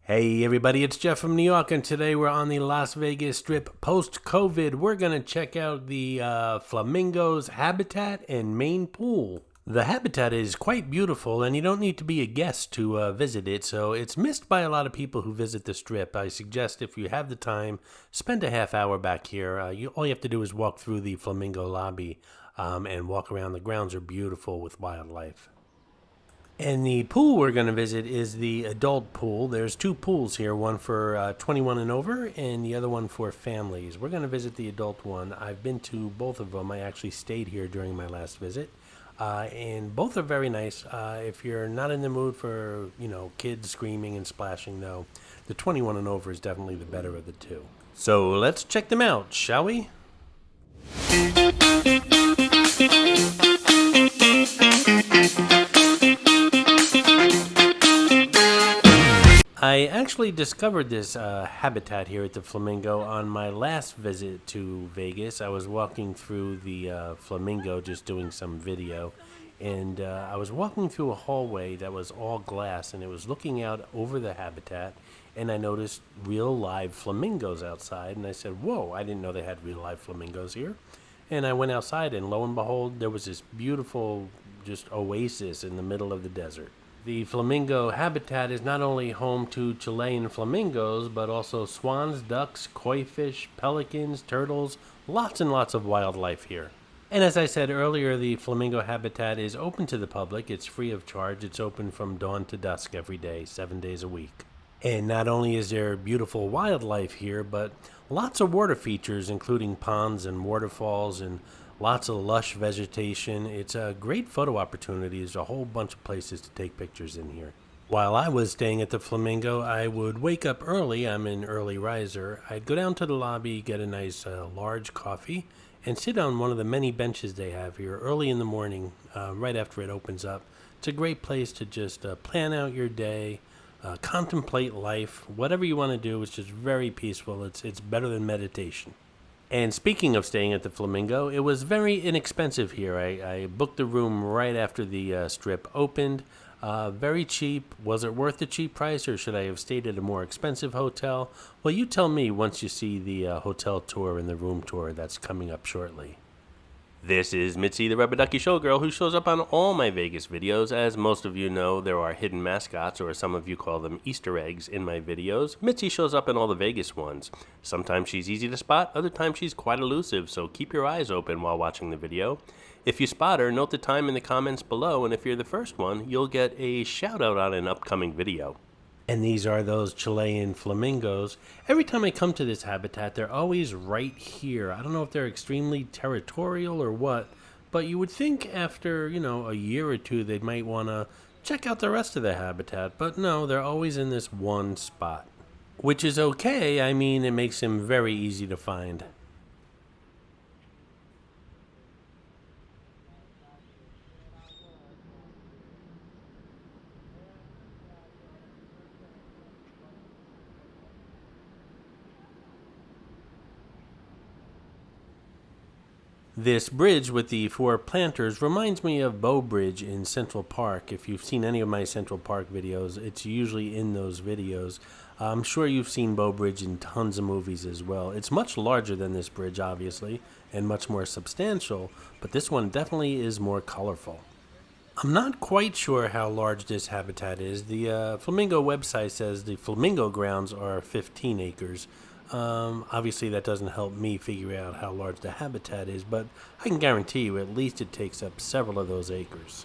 Hey everybody, it's Jeff from New York, and today we're on the Las Vegas Strip post-COVID. We're going to check out the Flamingos Habitat and main pool. The habitat is quite beautiful, and you don't need to be a guest to visit it, so it's missed by a lot of people who visit the Strip. I suggest if you have the time, spend a half hour back here. All you have to do is walk through the Flamingo lobby and walk around. The grounds are beautiful with wildlife. And the pool we're going to visit is the adult pool. There's two pools here, one for 21 and over and the other one for families. We're going to visit the adult one. I've been to both of them. I actually stayed here during my last visit. And both are very nice. If you're not in the mood for, kids screaming and splashing, though, the 21 and over is definitely the better of the two. So let's check them out, shall we? I actually discovered this habitat here at the Flamingo on my last visit to Vegas. I was walking through the Flamingo just doing some video, and I was walking through a hallway that was all glass, and it was looking out over the habitat, and I noticed real live flamingos outside, and I said, whoa, I didn't know they had real live flamingos here. And I went outside, and lo and behold, there was this beautiful just oasis in the middle of the desert. The Flamingo Habitat is not only home to Chilean flamingos, but also swans, ducks, koi fish, pelicans, turtles, lots and lots of wildlife here. And as I said earlier, the Flamingo Habitat is open to the public. It's free of charge. It's open from dawn to dusk every day, 7 days a week. And not only is there beautiful wildlife here, but lots of water features, including ponds and waterfalls and lots of lush vegetation. It's a great photo opportunity. There's a whole bunch of places to take pictures in here. While I was staying at the Flamingo, I would wake up early. I'm an early riser. I'd go down to the lobby, get a nice large coffee, and sit on one of the many benches they have here early in the morning, right after it opens up. It's a great place to just plan out your day, contemplate life. Whatever you want to do, it's just very peaceful. It's better than meditation. And speaking of staying at the Flamingo, it was very inexpensive here. I booked the room right after the Strip opened. Very cheap. Was it worth the cheap price, or should I have stayed at a more expensive hotel? Well, you tell me once you see the hotel tour and the room tour that's coming up shortly. This is Mitzi, the Rubber Ducky Showgirl, who shows up on all my Vegas videos. As most of you know, there are hidden mascots, or some of you call them Easter eggs, in my videos. Mitzi shows up in all the Vegas ones. Sometimes she's easy to spot, other times she's quite elusive, so keep your eyes open while watching the video. If you spot her, note the time in the comments below, and if you're the first one, you'll get a shout out on an upcoming video. And these are those Chilean flamingos. Every time I come to this habitat, they're always right here. I don't know if they're extremely territorial or what, but you would think after, a year or two, they might want to check out the rest of the habitat. But no, they're always in this one spot, which is okay. I mean, it makes them very easy to find. This bridge with the 4 planters reminds me of Bow Bridge in Central Park. If you've seen any of my Central Park videos, it's usually in those videos. I'm sure you've seen Bow Bridge in tons of movies as well. It's much larger than this bridge, obviously, and much more substantial, but this one definitely is more colorful. I'm not quite sure how large this habitat is. The Flamingo website says the Flamingo grounds are 15 acres. Obviously that doesn't help me figure out how large the habitat is, but I can guarantee you at least it takes up several of those acres.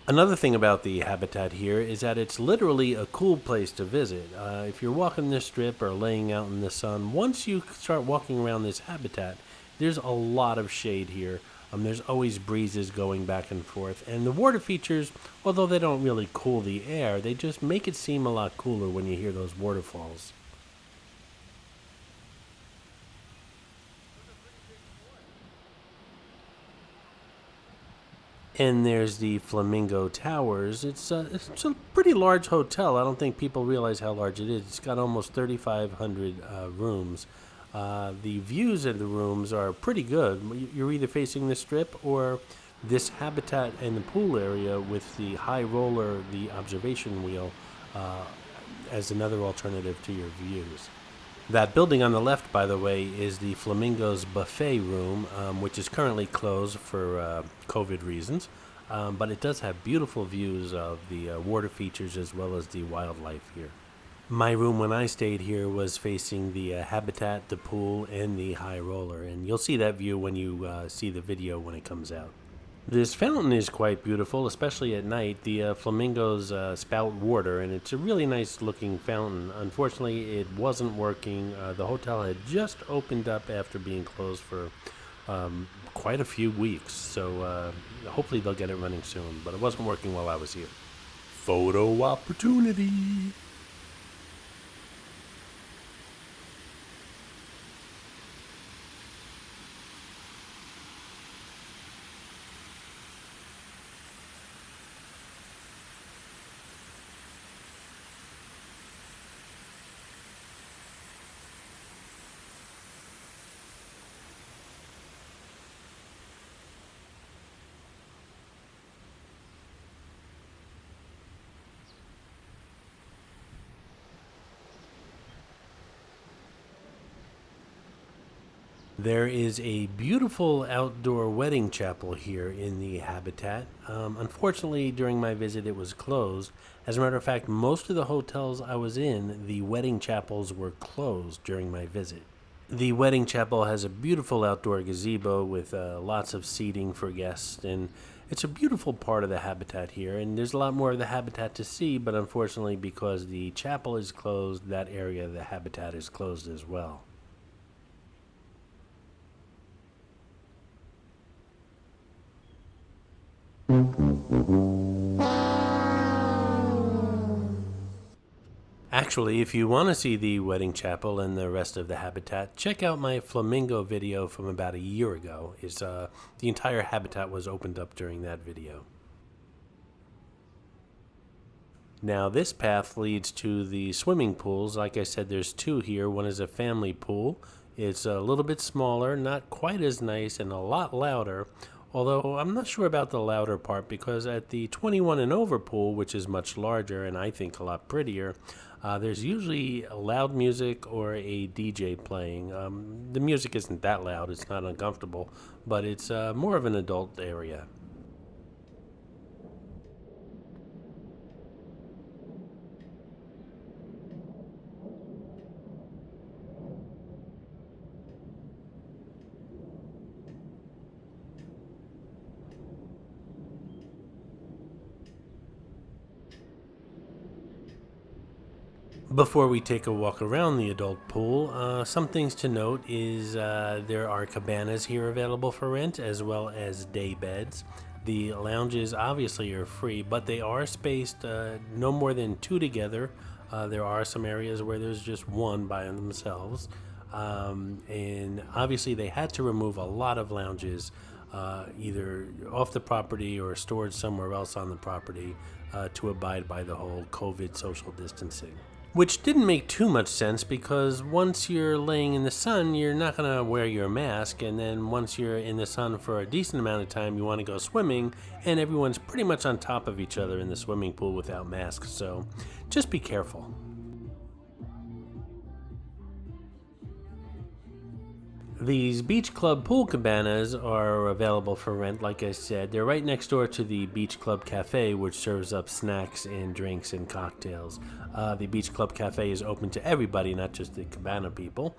Another thing about the habitat here is that it's literally a cool place to visit. If you're walking this strip or laying out in the sun, once you start walking around this habitat, there's a lot of shade here. There's always breezes going back and forth, and the water features, although they don't really cool the air, they just make it seem a lot cooler when you hear those waterfalls. And there's the Flamingo Towers. It's a pretty large hotel. I don't think people realize how large it is. It's got almost 3,500 rooms. The views of the rooms are pretty good. You're either facing the Strip or this habitat and the pool area with the high roller, the observation wheel, as another alternative to your views. That building on the left, by the way, is the Flamingos buffet room, which is currently closed for COVID reasons. But it does have beautiful views of the water features as well as the wildlife here. My room when I stayed here was facing the habitat, the pool, and the high roller, and you'll see that view when you see the video when it comes out. This fountain is quite beautiful, especially at night. The flamingos spout water, and it's a really nice looking fountain. Unfortunately, it wasn't working. The hotel had just opened up after being closed for quite a few weeks, so hopefully they'll get it running soon, but it wasn't working while I was here. Photo opportunity! There is a beautiful outdoor wedding chapel here in the habitat. Unfortunately, during my visit, it was closed. As a matter of fact, most of the hotels I was in, the wedding chapels were closed during my visit. The wedding chapel has a beautiful outdoor gazebo with lots of seating for guests, and it's a beautiful part of the habitat here. And there's a lot more of the habitat to see, but unfortunately, because the chapel is closed, that area of the habitat is closed as well. Actually, if you want to see the wedding chapel and the rest of the habitat, check out my flamingo video from about a year ago. The entire habitat was opened up during that video. Now this path leads to the swimming pools. Like I said, there's two here. One is a family pool. It's a little bit smaller, not quite as nice, and a lot louder. Although I'm not sure about the louder part, because at the 21 and over pool, which is much larger and I think a lot prettier, there's usually loud music or a DJ playing. The music isn't that loud, it's not uncomfortable, but it's more of an adult area. Before we take a walk around the adult pool, some things to note is there are cabanas here available for rent, as well as day beds. The lounges obviously are free, but they are spaced no more than two together. There are some areas where there's just one by themselves. And obviously they had to remove a lot of lounges either off the property or stored somewhere else on the property to abide by the whole COVID social distancing. Which didn't make too much sense, because once you're laying in the sun, you're not going to wear your mask, and then once you're in the sun for a decent amount of time, you want to go swimming, and everyone's pretty much on top of each other in the swimming pool without masks, so just be careful. These beach club pool cabanas are available for rent, like I said. They're right next door to the beach club cafe, which serves up snacks and drinks and cocktails. The beach club cafe is open to everybody, not just the cabana people.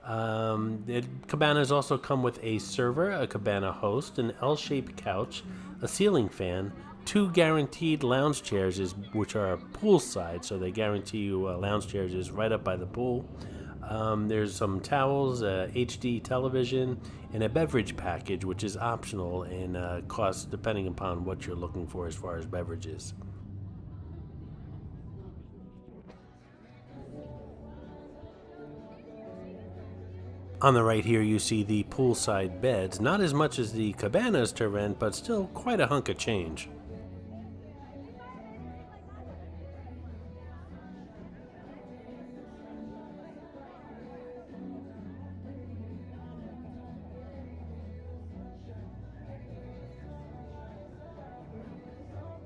The cabanas also come with a server, a cabana host, an L-shaped couch, a ceiling fan, two guaranteed lounge chairs, which are poolside, so they guarantee you lounge chairs is right up by the pool. There's some towels, HD television, and a beverage package, which is optional and costs depending upon what you're looking for as far as beverages. On the right here you see the poolside beds, not as much as the cabanas to rent, but still quite a hunk of change.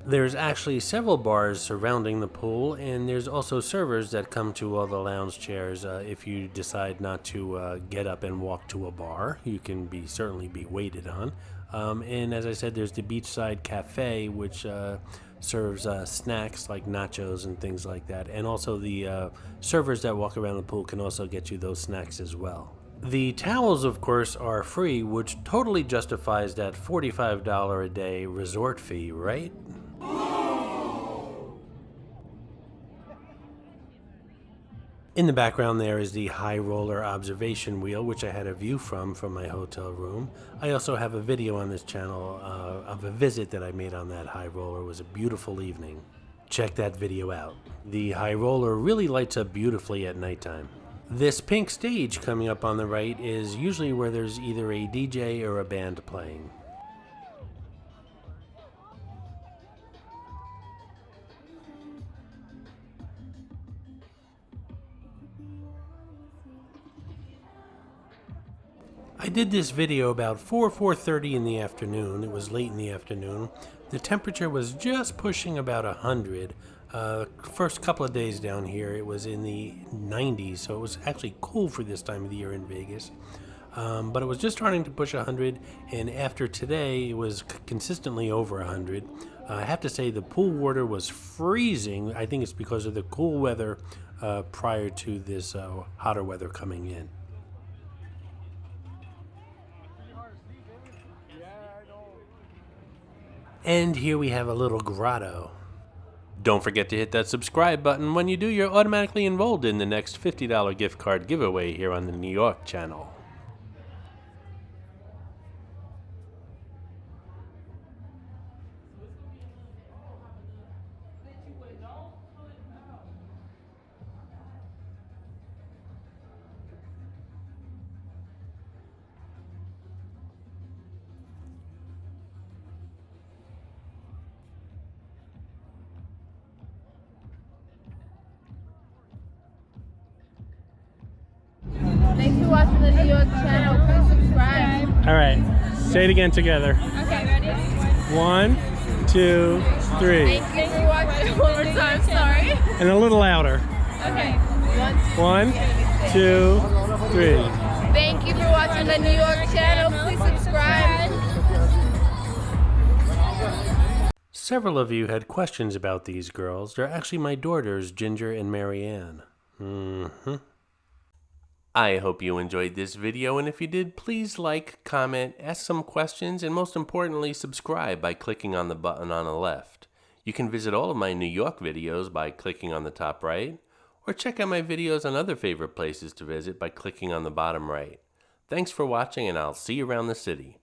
There's actually several bars surrounding the pool, and there's also servers that come to all the lounge chairs. If you decide not to get up and walk to a bar, you can certainly be waited on. And as I said, there's the Beachside Cafe, which serves snacks like nachos and things like that. And also the servers that walk around the pool can also get you those snacks as well. The towels, of course, are free, which totally justifies that $45 a day resort fee, right? In the background there is the high roller observation wheel, which I had a view from my hotel room. I also have a video on this channel of a visit that I made on that high roller. It was a beautiful evening. Check that video out. The high roller really lights up beautifully at nighttime. This pink stage coming up on the right is usually where there's either a DJ or a band playing. I did this video about 4:30 in the afternoon. It was late in the afternoon. The temperature was just pushing about 100. First couple of days down here, it was in the 90s, so it was actually cool for this time of the year in Vegas. But it was just starting to push 100, and after today, it was consistently over 100. I have to say the pool water was freezing. I think it's because of the cool weather prior to this hotter weather coming in. And here we have a little grotto. Don't forget to hit that subscribe button. When you do, you're automatically enrolled in the next $50 gift card giveaway here on the New York channel. Thanks for watching the New York channel. Please subscribe. All right, say it again together. Okay, ready? 1, 2, 3. Thank you for watching. One more time, sorry. And a little louder. Okay. 1, 2, 3. Thank you for watching the New York channel. Please subscribe. Several of you had questions about these girls. They're actually my daughters, Ginger and Marianne. I hope you enjoyed this video, and if you did, please like, comment, ask some questions, and most importantly, subscribe by clicking on the button on the left. You can visit all of my New York videos by clicking on the top right, or check out my videos on other favorite places to visit by clicking on the bottom right. Thanks for watching, and I'll see you around the city.